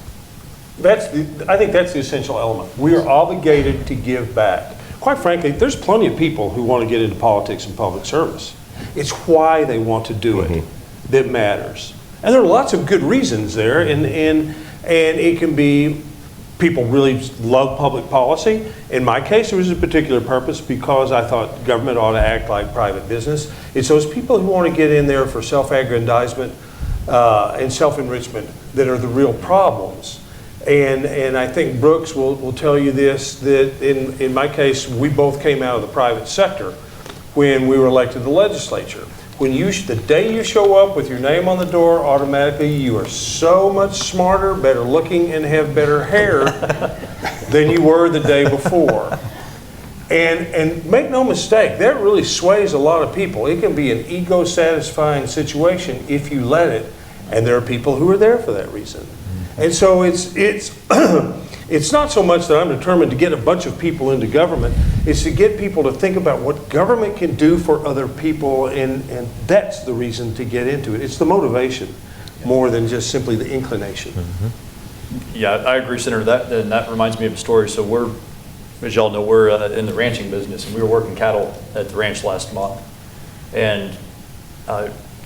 I think that's the essential element. We are obligated to give back. Quite frankly, there's plenty of people who want to get into politics and public service. It's why they want to do it that matters. And there are lots of good reasons there, and it can be people really love public policy. In my case, it was a particular purpose because I thought government ought to act like private business. It's those people who want to get in there for self-aggrandizement and self-enrichment that are the real problems. And I think Brooks will tell you this, that in my case, we both came out of the private sector when we were elected to the legislature. The day you show up with your name on the door, automatically you are so much smarter, better looking, and have better hair than you were the day before. And make no mistake, that really sways a lot of people. It can be an ego-satisfying situation if you let it, and there are people who are there for that reason. And so it's it's not so much that I'm determined to get a bunch of people into government, it's to get people to think about what government can do for other people, and that's the reason to get into it. It's the motivation more than just simply the inclination. Yeah, I agree, Senator. That reminds me of a story. So we're, as y'all know, we're in the ranching business, and we were working cattle at the ranch last month. And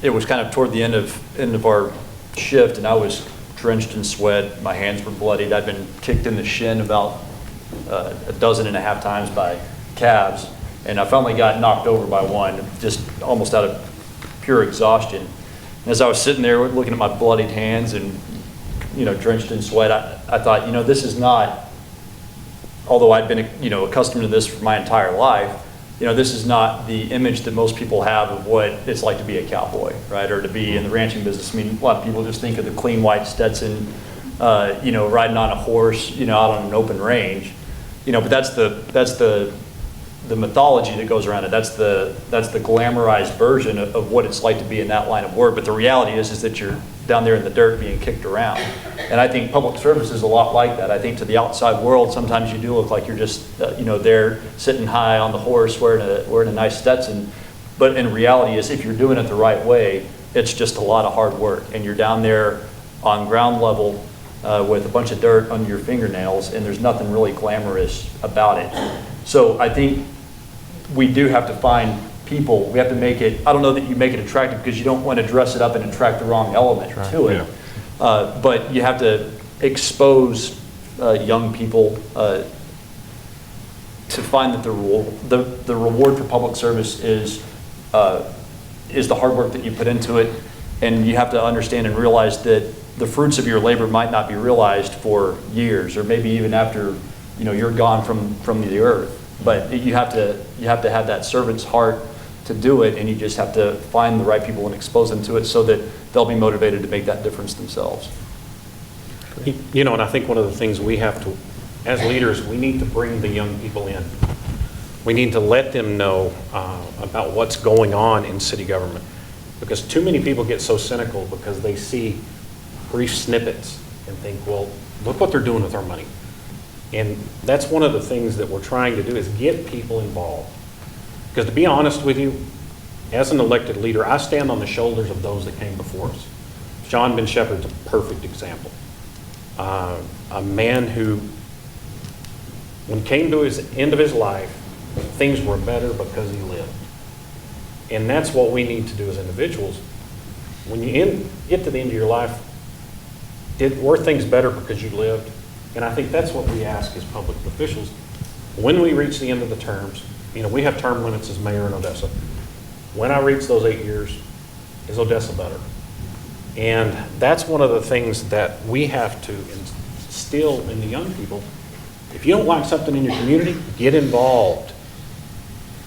it was kind of toward the end of our shift, and I was drenched in sweat. My hands were bloodied. I'd been kicked in the shin about 12.5 times by calves, and I finally got knocked over by one, just almost out of pure exhaustion. And as I was sitting there looking at my bloodied hands and drenched in sweat, I thought, this is not, although I'd been accustomed to this for my entire life, this is not the image that most people have of what it's like to be a cowboy, right? Or to be in the ranching business. I mean, a lot of people just think of the clean white Stetson, riding on a horse, out on an open range. But that's the mythology that goes around it. That's the glamorized version of what it's like to be in that line of work. But the reality is that you're down there in the dirt being kicked around. And I think public service is a lot like that. I think to the outside world, sometimes you do look like you're just, there sitting high on the horse wearing a nice Stetson. But in reality is if you're doing it the right way, it's just a lot of hard work. And you're down there on ground level with a bunch of dirt under your fingernails, and there's nothing really glamorous about it. So I think we do have to find people. We have to make it, I don't know that you make it attractive because you don't want to dress it up and attract the wrong element to it. Yeah. But you have to expose young people to find that the reward for public service is the hard work that you put into it. And you have to understand and realize that the fruits of your labor might not be realized for years, or maybe even after you're gone from the earth. But you have to have that servant's heart to do it, and you just have to find the right people and expose them to it so that they'll be motivated to make that difference themselves. And I think one of the things we have to, as leaders, we need to bring the young people in. We need to let them know about what's going on in city government, because too many people get so cynical because they see brief snippets and think, well, look what they're doing with our money. And that's one of the things that we're trying to do, is get people involved. Because to be honest with you, as an elected leader, I stand on the shoulders of those that came before us. John Ben Shepherd's a perfect example. A man who, when it came to his end of his life, things were better because he lived. And that's what we need to do as individuals. When you get to the end of your life, were things better because you lived? And I think that's what we ask as public officials. When we reach the end of the terms, we have term limits as mayor in Odessa. When I reach those 8 years, is Odessa better? And that's one of the things that we have to instill in the young people. If you don't like something in your community, get involved.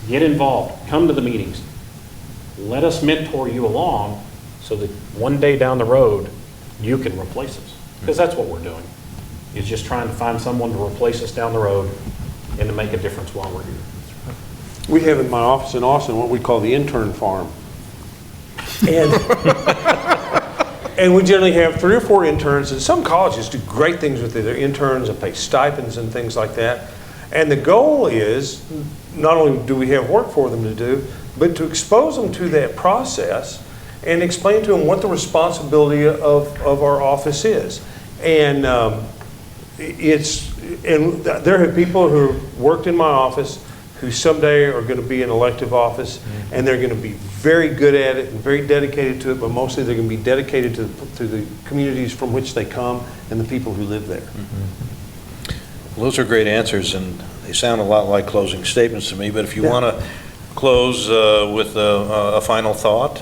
Get involved. Come to the meetings. Let us mentor you along so that one day down the road, you can replace us. Because that's what we're doing, is just trying to find someone to replace us down the road and to make a difference while we're here. We have in my office in Austin what we call the intern farm. And, and we generally have 3 or 4 interns, and some colleges do great things with their interns and pay stipends and things like that. And the goal is, not only do we have work for them to do, but to expose them to that process and explain to them what the responsibility of our office is. And there have people who worked in my office who someday are going to be in elective office, and they're going to be very good at it and very dedicated to it, but mostly they're going to be dedicated to the communities from which they come and the people who live there. Well, those are great answers, and they sound a lot like closing statements to me, but if you want to close with a final thought,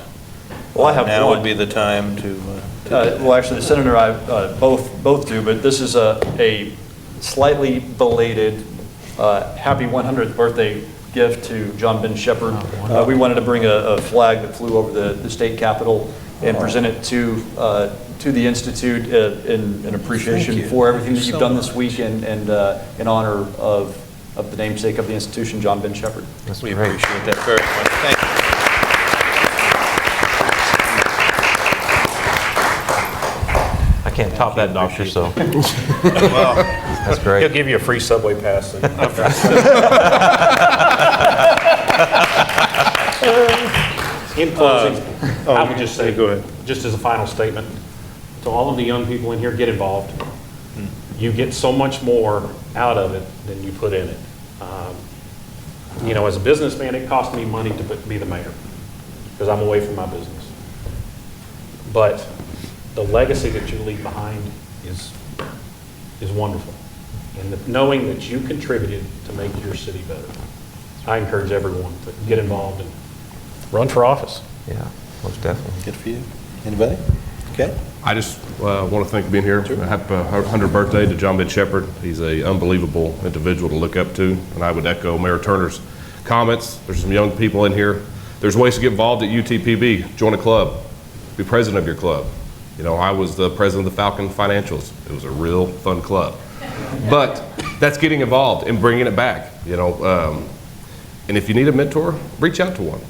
well, I have now one. would be the time to well, actually, the Senator and I both do, but this is a slightly belated happy 100th birthday gift to John Ben Shepherd. We wanted to bring a flag that flew over the state capitol and present it to the Institute in appreciation for everything that you've done this week, and in honor of of the namesake of the institution, John Ben Shepherd. That's We great. appreciate that very much. Thank you. I can't top that, doctor, so Well, that's He'll great. give you a free subway pass. In closing, I would just say, go ahead. just as a final statement, to all of the young people in here, get involved. You get so much more out of it than you put in it. You know, as a businessman, it cost me money to be the mayor because I'm away from my business. But the legacy that you leave behind is wonderful. And knowing that you contributed to make your city better. I encourage everyone to get involved and run for office. Yeah, most definitely. Good for you. Anybody? Okay. I just want to thank you for being here. Happy 100th birthday to John Ben Shepherd. He's an unbelievable individual to look up to, and I would echo Mayor Turner's comments. There's some young people in here. There's ways to get involved at UTPB. Join a club. Be president of your club. You know, I was the president of the Falcon Financials. It was a real fun club. But that's getting involved and bringing it back, you know. And if you need a mentor, reach out to one.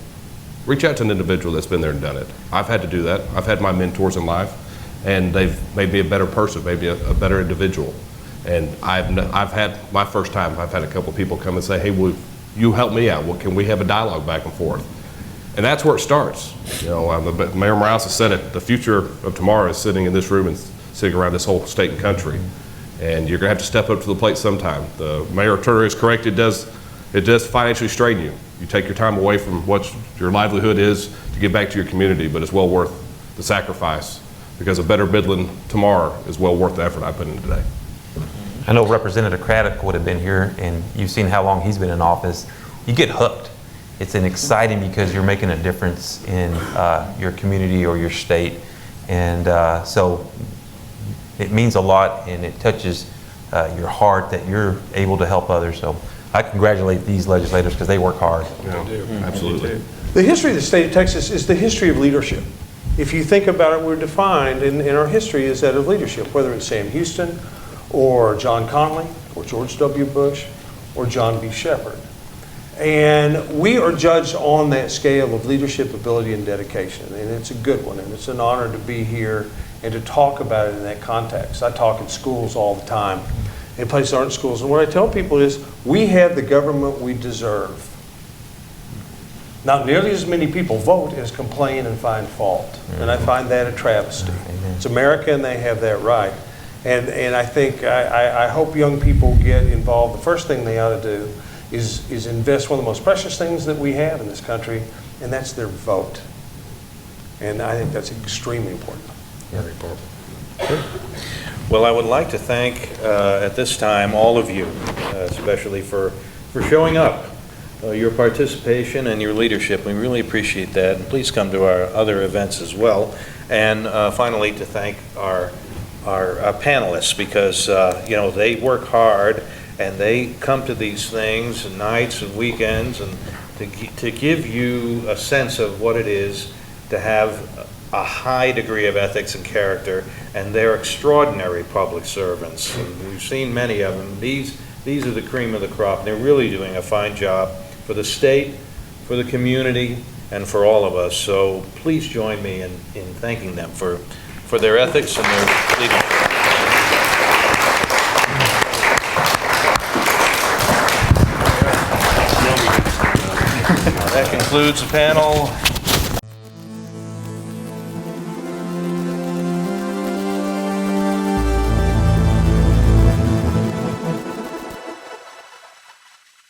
Reach out to an individual that's been there and done it. I've had to do that. I've had my mentors in life, and they've made me a better person, made me a better individual. And I've had my first time, I've had a couple people come and say, hey, will you help me out? Well, can we have a dialogue back and forth? And that's where it starts. You know, Mayor Morales has said it, the future of tomorrow is sitting in this room and sitting around this whole state and country. And you're gonna have to step up to the plate sometime. The Mayor Turner is correct, it does financially strain you. You take your time away from what your livelihood is to give back to your community, but it's well worth the sacrifice because a better Midland tomorrow is well worth the effort I put in today. I know Representative Craddock would have been here, and you've seen how long he's been in office. You get hooked. It's an exciting because you're making a difference in your community or your state, and so it means a lot, and it touches your heart that you're able to help others. So I congratulate these legislators because they work hard. Yeah, absolutely. The history of the state of Texas is the history of leadership. If you think about it, we're defined in our history as that of leadership, whether it's Sam Houston or John Connally or George W. Bush or John B. Shepherd. And we are judged on that scale of leadership, ability, and dedication. And it's a good one, and it's an honor to be here and to talk about it in that context. I talk in schools all the time, in places that aren't schools. And what I tell people is, we have the government we deserve. Not nearly as many people vote as complain and find fault. And I find that a travesty. It's America, and they have that right. And I think, I hope young people get involved. The first thing they ought to do is invest one of the most precious things that we have in this country, and that's their vote. And I think that's extremely important. Very important. Well, I would like to thank at this time all of you, especially for showing up, your participation and your leadership. We really appreciate that. And please come to our other events as well. And finally, to thank our panelists, because you know, they work hard and they come to these things and nights and weekends and to give you a sense of what it is to have a high degree of ethics and character, and they're extraordinary public servants. And we've seen many of them. These are the cream of the crop. They're really doing a fine job for the state, for the community, and for all of us. So please join me in thanking them for their ethics and their leadership. That concludes the panel.